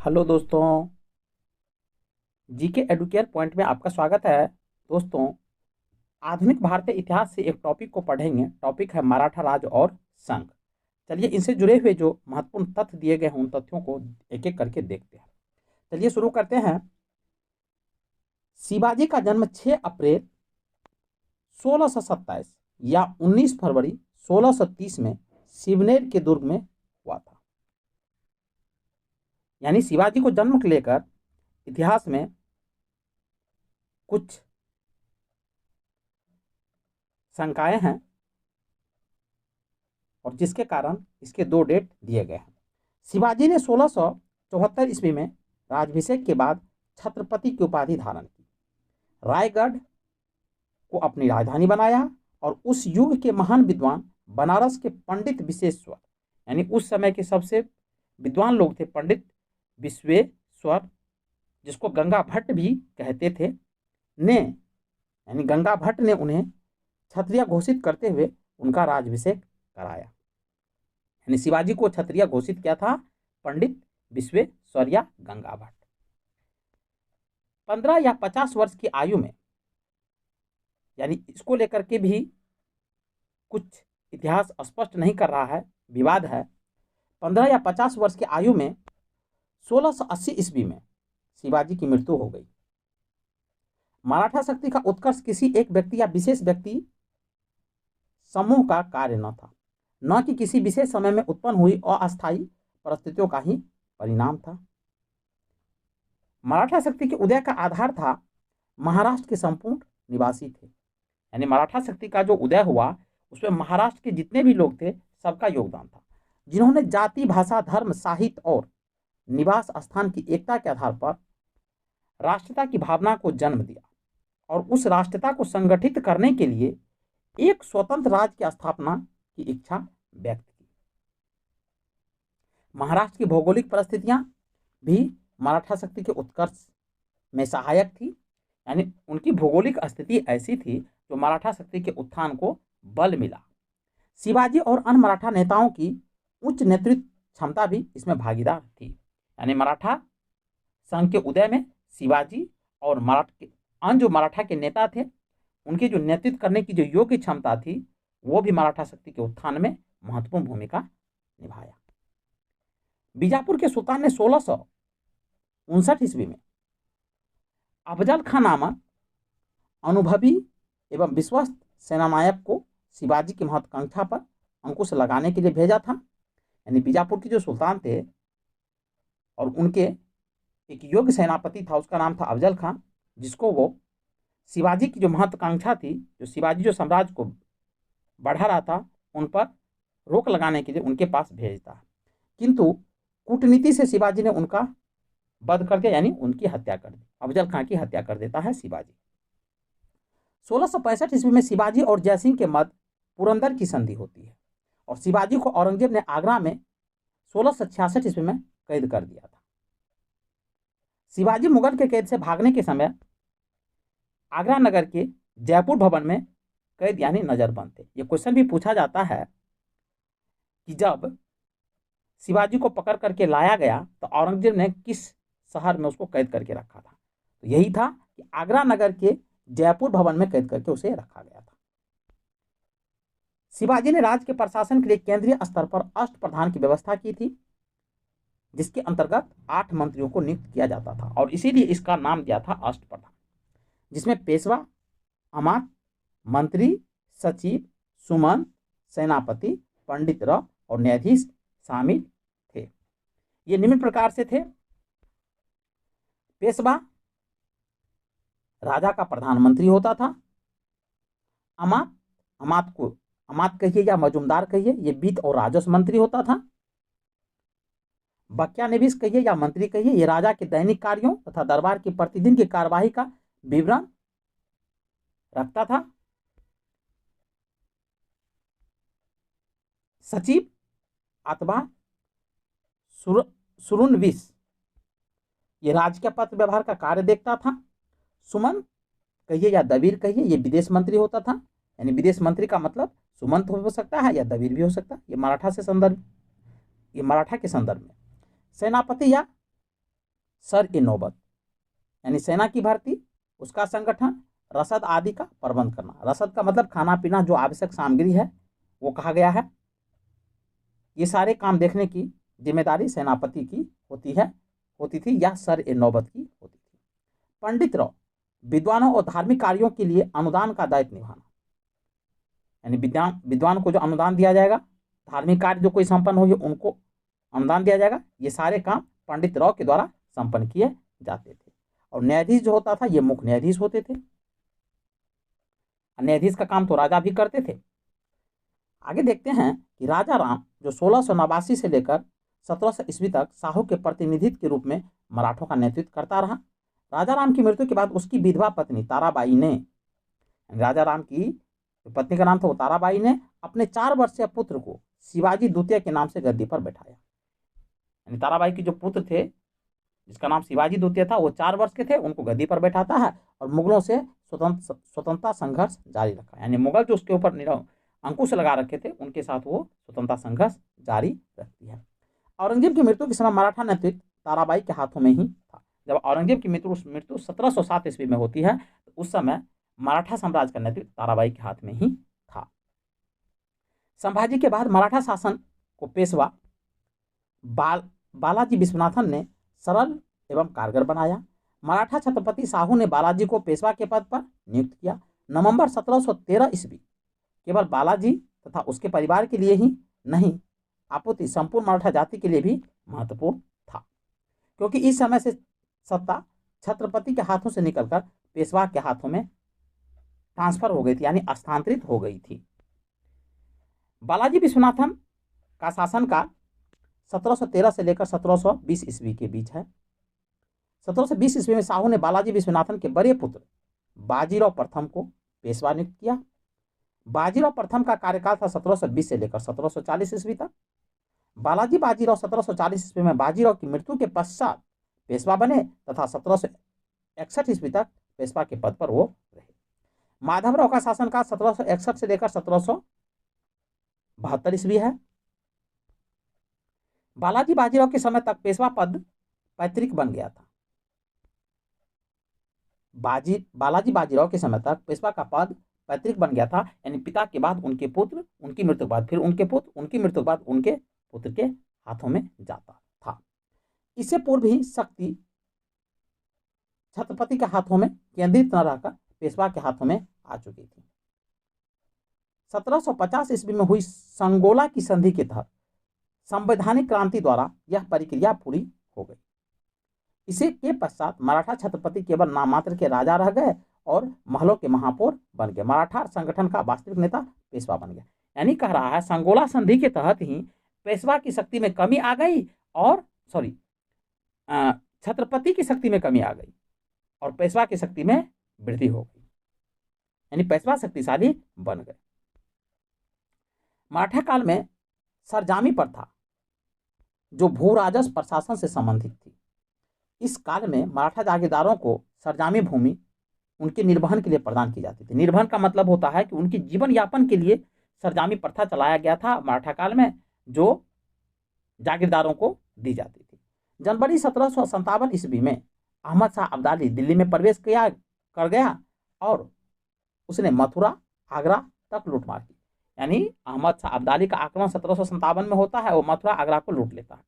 Hello दोस्तों, GK Educare point में आपका स्वागत है। दोस्तों, आधुनिक भारतीय इतिहास से एक टॉपिक को पढ़ेंगे। टॉपिक है मराठा राज और संघ। चलिए, इनसे जुड़े हुए जो महत्वपूर्ण तथ्य दिए गए हैं उन तथ्यों को एक एक करके देखते हैं। चलिए शुरू करते हैं। शिवाजी का जन्म 6 अप्रैल 1627 या 19 फरवरी 1630 में शिवनेर के दुर्ग में हुआ था। यानी शिवाजी को जन्म को लेकर इतिहास में कुछ शंकाएं हैं और जिसके कारण इसके दो डेट दिए गए हैं। शिवाजी ने 1674 ईस्वी में राज्याभिषेक के बाद छत्रपति की उपाधि धारण की, रायगढ़ को अपनी राजधानी बनाया और उस युग के महान विद्वान बनारस के पंडित विश्वेश्वर, यानी उस समय के सबसे विद्वान लोग थे पंडित विश्वेश्वर, जिसको गंगा भट्ट भी कहते थे, ने यानी गंगा भट्ट ने उन्हें क्षत्रिय घोषित करते हुए उनका राज्याभिषेक कराया। यानी शिवाजी को क्षत्रिय घोषित किया था पंडित विश्वेश्वरैया गंगा भट्ट। 15 या 50 वर्ष की आयु में, यानी इसको लेकर के भी कुछ इतिहास स्पष्ट नहीं कर रहा है, विवाद है। 15 या 50 वर्ष की आयु में 1680 ईस्वी में शिवाजी की मृत्यु हो गई। मराठा शक्ति का उत्कर्ष किसी एक व्यक्ति या विशेष व्यक्ति समूह का कार्य न था, न कि किसी विशेष समय में उत्पन्न हुई अस्थायी परिस्थितियों का ही परिणाम था। मराठा शक्ति के उदय का आधार था महाराष्ट्र के संपूर्ण निवासी थे। यानी मराठा शक्ति का जो उदय हुआ उसमें महाराष्ट्र के जितने भी लोग थे सबका योगदान था, जिन्होंने जाति, भाषा, धर्म, साहित्य और निवास स्थान की एकता के आधार पर राष्ट्रता की भावना को जन्म दिया और उस राष्ट्रता को संगठित करने के लिए एक स्वतंत्र राज्य की स्थापना की इच्छा व्यक्त की। महाराष्ट्र की भौगोलिक परिस्थितियां भी मराठा शक्ति के उत्कर्ष में सहायक थी। यानी उनकी भौगोलिक स्थिति ऐसी थी जो मराठा शक्ति के उत्थान को बल मिला। शिवाजी और अन्य मराठा नेताओं की उच्च नेतृत्व क्षमता भी इसमें भागीदार थी। यानी मराठा संघ के उदय में शिवाजी और अन्य जो मराठा के नेता थे उनकी जो नेतृत्व करने की जो योग्य क्षमता थी वो भी मराठा शक्ति के उत्थान में महत्वपूर्ण भूमिका निभाया। बीजापुर के सुल्तान ने 1659 ईस्वी में अफजल खां नामक अनुभवी एवं विश्वस्त सेनानायक को शिवाजी की महत्वाकांक्षा पर अंकुश लगाने के लिए भेजा था। यानी बीजापुर के जो सुल्तान थे और उनके एक योग्य सेनापति था, उसका नाम था अफजल खां, जिसको वो शिवाजी की जो महत्वाकांक्षा थी, जो शिवाजी जो साम्राज्य को बढ़ा रहा था, उन पर रोक लगाने के लिए उनके पास भेजता। किंतु कूटनीति से शिवाजी ने उनका वध कर दिया, यानी उनकी हत्या कर दी। अफजल खां की हत्या कर देता है शिवाजी। 1665 ईस्वी में शिवाजी और जयसिंह के मध्य पुरंदर की संधि होती है और शिवाजी को औरंगजेब ने आगरा में 1666 ईस्वी में कैद कर दिया था। शिवाजी मुगल के कैद से भागने के समय आगरा नगर के जयपुर भवन में कैद यानी नजरबंद थे। यह क्वेश्चन भी पूछा जाता है कि जब शिवाजी को पकड़ करके लाया गया तो औरंगजेब ने किस शहर में उसको कैद करके रखा था, तो यही था कि आगरा नगर के जयपुर भवन में कैद करके उसे रखा गया था। शिवाजी ने राज्य के प्रशासन के लिए केंद्रीय स्तर पर अष्टप्रधान की व्यवस्था की थी, जिसके अंतर्गत 8 मंत्रियों को नियुक्त किया जाता था और इसीलिए इसका नाम दिया था अष्टप्रधान, जिसमें पेशवा, अमात्य, मंत्री, सचिव, सुमंत, सेनापति, पंडित और न्यायाधीश शामिल थे। ये निम्न प्रकार से थे। पेशवा राजा का प्रधानमंत्री होता था। अमात्य कहिए या मजूमदार कहिए, ये वित्त और राजस्व मंत्री होता था। बक्यानिवीस कहिए या मंत्री कहिए, ये राजा के दैनिक कार्यों तथा दरबार की प्रतिदिन की कार्यवाही का विवरण रखता था। सचिव अथवा सुरुनविस ये राज्य के पत्र व्यवहार का कार्य देखता था। सुमंत कहिए या दबीर कहिए, ये विदेश मंत्री होता था। यानी विदेश मंत्री का मतलब सुमंत हो सकता है या दबीर भी हो सकता है। ये मराठा के संदर्भ में। सेनापति या सर ए नौबत यानी सेना की भर्ती, उसका संगठन, रसद आदि का प्रबंध करना। रसद का मतलब खाना पीना जो आवश्यक सामग्री है वो कहा गया है। ये सारे काम देखने की जिम्मेदारी सेनापति की होती थी या सर ए नौबत की होती थी। पंडित राव विद्वानों और धार्मिक कार्यों के लिए अनुदान का दायित्व निभाना, यानी विद्वान को जो अनुदान दिया जाएगा, धार्मिक कार्य जो कोई संपन्न होगी उनको अनुदान दिया जाएगा। ये सारे काम पंडित राव के द्वारा संपन्न किए जाते थे। और न्यायाधीश जो होता था ये मुख्य न्यायाधीश होते थे। न्यायाधीश का काम तो राजा भी करते थे। आगे देखते हैं कि राजा राम जो 1689 से लेकर 1700 ईस्वी तक शाहू के प्रतिनिधित्व के रूप में मराठों का नेतृत्व करता रहा। राजा राम की मृत्यु के बाद उसकी विधवा पत्नी ताराबाई ने, राजा राम की पत्नी का नाम था वो ताराबाई ने, अपने 4 वर्षीय पुत्र को शिवाजी द्वितीय के नाम से गद्दी पर बैठाया। यानी ताराबाई के जो पुत्र थे जिसका नाम शिवाजी द्वितीय था वो 4 वर्ष के थे, उनको गद्दी पर बैठाता है और मुगलों से स्वतंत्रता संघर्ष जारी रखा। यानी मुगल जो उसके ऊपर अंकुश लगा रखे थे उनके साथ वो स्वतंत्रता संघर्ष जारी रखती है। औरंगजेब की मृत्यु के समय मराठा नेतृत्व ताराबाई के हाथों में ही था। जब औरंगजेब की मृत्यु 1707 ईस्वी में होती है तो उस समय मराठा साम्राज्य का नेतृत्व ताराबाई के हाथ में ही था। संभाजी के बाद मराठा शासन को पेशवा बालाजी विश्वनाथन ने सरल एवं कारगर बनाया। मराठा छत्रपति शाहू ने बालाजी को पेशवा के पद पर नियुक्त किया। नवंबर 1713 ईस्वी केवल बालाजी तथा उसके परिवार के लिए ही नहीं अपितु संपूर्ण मराठा जाति के लिए भी महत्वपूर्ण था, क्योंकि इस समय से सत्ता छत्रपति के हाथों से निकलकर पेशवा के हाथों में ट्रांसफर हो गई थी, यानी स्थानांतरित हो गई थी। बालाजी विश्वनाथन का शासनकाल 1713 से लेकर 1720 ईस्वी के बीच है। 1720 ईस्वी में शाहू ने बालाजी विश्वनाथन के बड़े पुत्र बाजीराव प्रथम को पेशवा नियुक्त किया। बाजीराव प्रथम का कार्यकाल था 1720 से लेकर 1740 ईस्वी तक। बाजीराव 1740 ईस्वी में बाजीराव की मृत्यु के पश्चात पेशवा बने तथा 1761 ईस्वी तक पेशवा के पद पर वो रहे। माधवराव का शासनकाल 1761 से लेकर 1772 ईस्वी है। बाजीराव के समय तक पेशवा पद पैतृक बन गया था। बाजीराव के समय तक पेशवा का पद पैतृक बन गया था, यानी पिता के बाद उनके पुत्र, उनकी मृत्यु के बाद फिर उनके पुत्र, उनकी मृत्यु के बाद उनके पुत्र के हाथों में जाता था। इससे पूर्व ही शक्ति छत्रपति के हाथों में केंद्रित न रहकर पेशवा के हाथों में आ चुकी थी। 1750 ईस्वी में हुई संगोला की संधि के तहत संवैधानिक क्रांति द्वारा यह प्रक्रिया पूरी हो गई। इसी के पश्चात मराठा छत्रपति केवल नाम मात्र के राजा रह गए और महलों के महापौर बन गए। मराठा संगठन का वास्तविक नेता पेशवा बन गया। यानी कह रहा है संगोला संधि के तहत ही पेशवा की शक्ति में कमी आ गई और छत्रपति की शक्ति में कमी आ गई और पेशवा की शक्ति में वृद्धि हो गई, यानी पेशवा शक्तिशाली बन गए। मराठा काल में सरजामी प्रथा जो भू राजस्व प्रशासन से संबंधित थी। इस काल में मराठा जागीरदारों को सरजामी भूमि उनके निर्वहन के लिए प्रदान की जाती थी। निर्वहन का मतलब होता है कि उनकी जीवन यापन के लिए सरजामी प्रथा चलाया गया था मराठा काल में, जो जागीरदारों को दी जाती थी। जनवरी 1757 ईस्वी में अहमद शाह अब्दाली दिल्ली में प्रवेश कर गया और उसने मथुरा आगरा तक लूटमार की। यानी अहमद शाह अब्दाली का आक्रमण 1757 में होता है, वो मथुरा आगरा को लूट लेता है।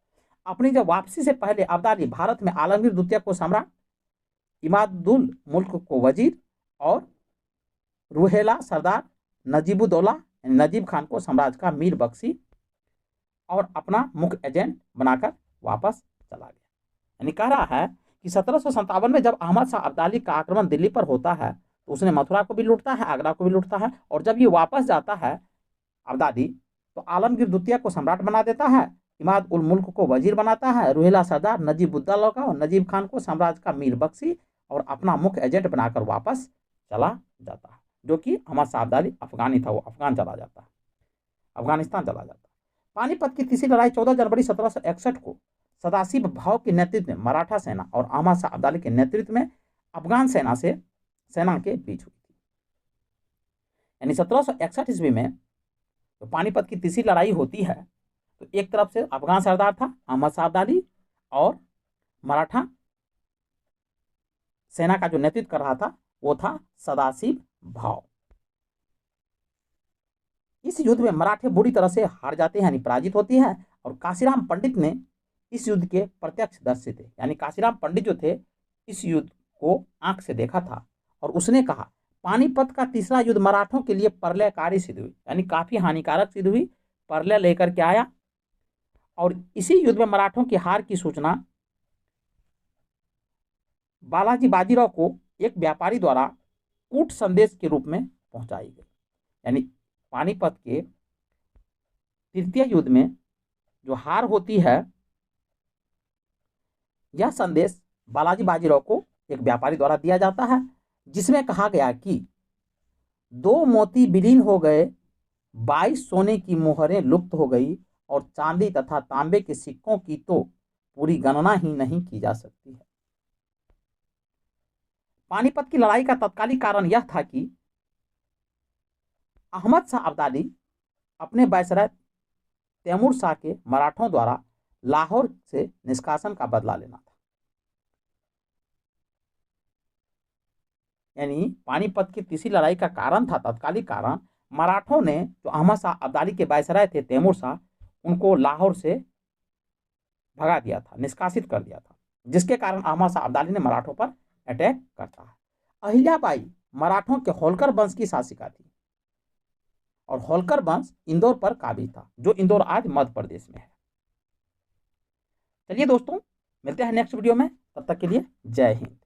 अपनी जब वापसी से पहले अब्दाली भारत में आलमगीर द्वितीय को सम्राट, इमादुल मुल्क को वजीर और रुहेला सरदार नजीबुद्दौला नजीब खान को साम्राज्य का मीर बख्शी और अपना मुख्य एजेंट बनाकर वापस चला गया। यानी कह रहा है कि 1757 में जब अहमद शाह अब्दाली का आक्रमण दिल्ली पर होता है तो उसने मथुरा को भी लूटता है, आगरा को भी लूटता है, और जब ये वापस जाता है अब्दाली तो आलमगीर द्वितीय को सम्राट बना देता है, इमाद उल मुल्क को वजीर बनाता है, रुहेला सरदार नजीबुद्दौला का और नजीब खान को साम्राज्य का मीर बख्शी और अपना मुख्य एजेंट बनाकर वापस चला जाता है। जो कि अहमद शाह अब्दाली अफगानी था, वो अफगानिस्तान चला जाता है। पानीपत की तीसरी लड़ाई 14 जनवरी 1761 को सदाशिव भाव के नेतृत्व में मराठा सेना और अहमद शाह अब्दाली के नेतृत्व में अफगान सेना के बीच हुई थी। यानी 1761 ईस्वी में तो पानीपत की तीसरी लड़ाई होती है तो एक तरफ से अफगान सरदार था अहमद शाह अब्दाली और मराठा सेना का जो नेतृत्व कर रहा था वो था सदाशिव भाव। इस युद्ध में मराठे बुरी तरह से हार जाते हैं, यानी पराजित होती है। और काशीराम पंडित ने इस युद्ध के प्रत्यक्षदर्शी थे, यानी काशीराम पंडित जो थे इस युद्ध को आंख से देखा था। और उसने कहा पानीपत का तीसरा युद्ध मराठों के लिए प्रलयकारी सिद्ध हुई, यानी काफी हानिकारक सिद्ध हुई, प्रलय लेकर के आया। और इसी युद्ध में मराठों की हार की सूचना बालाजी बाजीराव को एक व्यापारी द्वारा कूट संदेश के रूप में पहुंचाई गई। यानी पानीपत के तृतीय युद्ध में जो हार होती है, यह संदेश बालाजी बाजीराव को एक व्यापारी द्वारा दिया जाता है, जिसमें कहा गया कि 2 मोती विलीन हो गए, 22 सोने की मोहरें लुप्त हो गई और चांदी तथा तांबे के सिक्कों की तो पूरी गणना ही नहीं की जा सकती है। पानीपत की लड़ाई का तत्कालिक कारण यह था कि अहमद शाह अब्दाली अपने वायसराय तैमूर शाह के मराठों द्वारा लाहौर से निष्कासन का बदला लेना था। यानी पानीपत की तीसरी लड़ाई का कारण था, तत्कालिक कारण, मराठों ने जो अहमद शाह अब्दाली के वायसराय थे तैमूर शाह, उनको लाहौर से भगा दिया था, निष्कासित कर दिया था, जिसके कारण अहमद शाह अब्दाली ने मराठों पर अटैक करता है। अहिल्याबाई मराठों के होलकर वंश की शासिका थी और होलकर वंश इंदौर पर काबिज था, जो इंदौर आज मध्य प्रदेश में है। चलिए दोस्तों, मिलते हैं नेक्स्ट वीडियो में, तब तक के लिए जय हिंद।